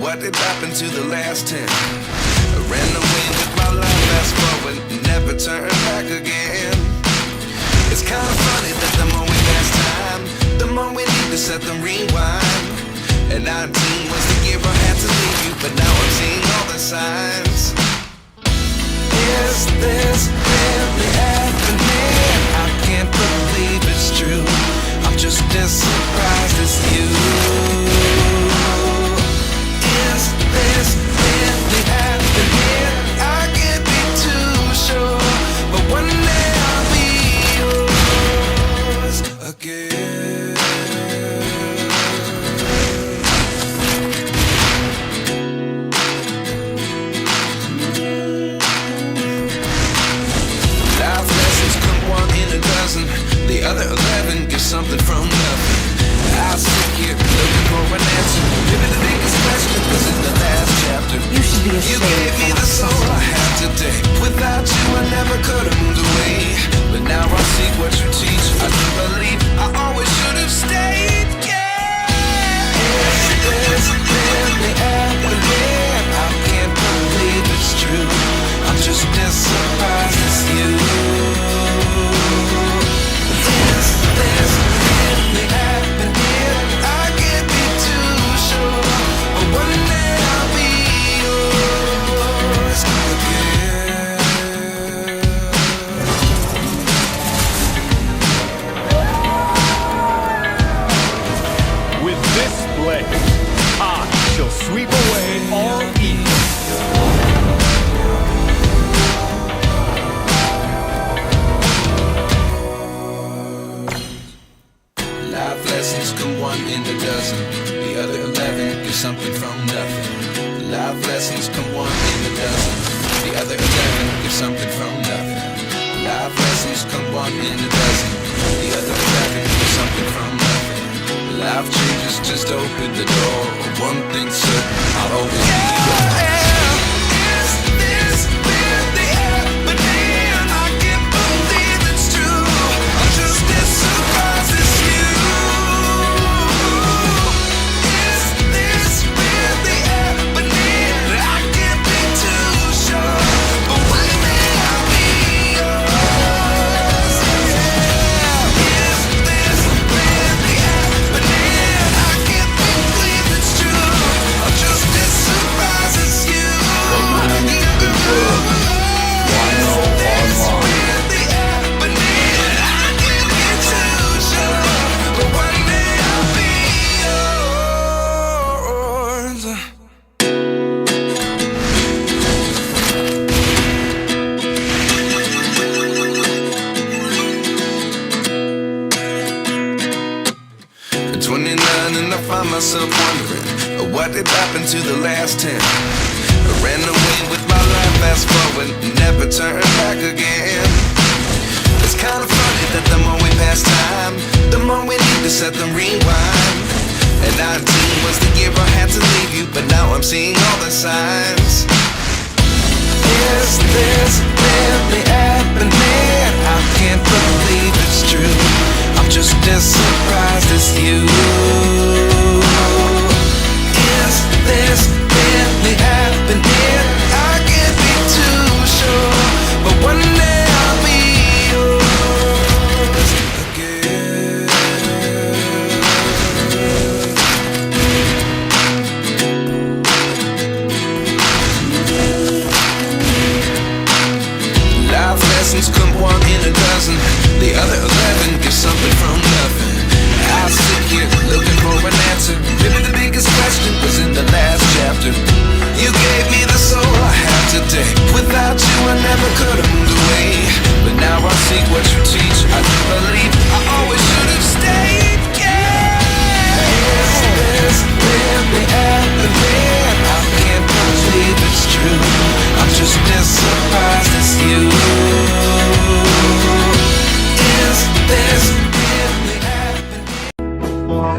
what did happen to the last 10? I ran away with my life, fast forward, never turn back again. It's kind of funny that the more we pass time, the more we need to set them rewind. And 19 was the year I had to leave you, but now I'm seeing all the signs. Is this really happening? I can't believe it's true. I'm just as surprised as you. Is this really happening? I can't be too sure, but one day I'll be yours again. Life lessons come one in a dozen. The other 11 get something from nothing. I sit here looking for an answer. Maybe the biggest question was in the last chapter. You should be ashamed. You gave me the soul I have today. Without you I never could have moved away. But now I see what you teach. I do believe I always should have stayed. Yeah. Is this really happening? I can't believe it's true. I'm just as surprised as you. Is this really happening? I can't be too sure, but one day I'll be yours again. With this blade, I shall sweep away all evil. Life lessons come one in a dozen. The other 11 get something from nothing. Life lessons come one in a dozen. The other 11 get something from nothing. Life lessons come one in a dozen. The other 11 get something from nothing. Life changes just open the door. One thing's certain, I'll always be yours. Is this really happening? I can't believe it's true. I'm just as surprised as you. Is this really happening? I can't be too sure, but one day I'll be yours. Is this really happening? I can't believe it's true. I'm just as surprised as you. And I find myself wondering what did happen to the last 10. I ran away with my life, fast forward, never turn back again. It's kind of funny that the more we pass time, the more we need to set them rewind. And 19 was the year I had to leave you, but now I'm seeing all the signs. Is this really happening? I can't believe it's true. I'm just as surprised as you. Is this really happening? I can't be too sure, but one day I'll be yours again. Life lessons come one in a dozen. The other 11 get something from nothing. I sit here looking for an answer. Maybe the biggest question was in the last chapter. You gave me the soul I have today. Without you I never could have moved away. But now I see what you teach. I do believe I always should have stayed. Yeah. Is this really happening? I can't believe it's true. I'm just as surprised as you. Is this really happening? Oh,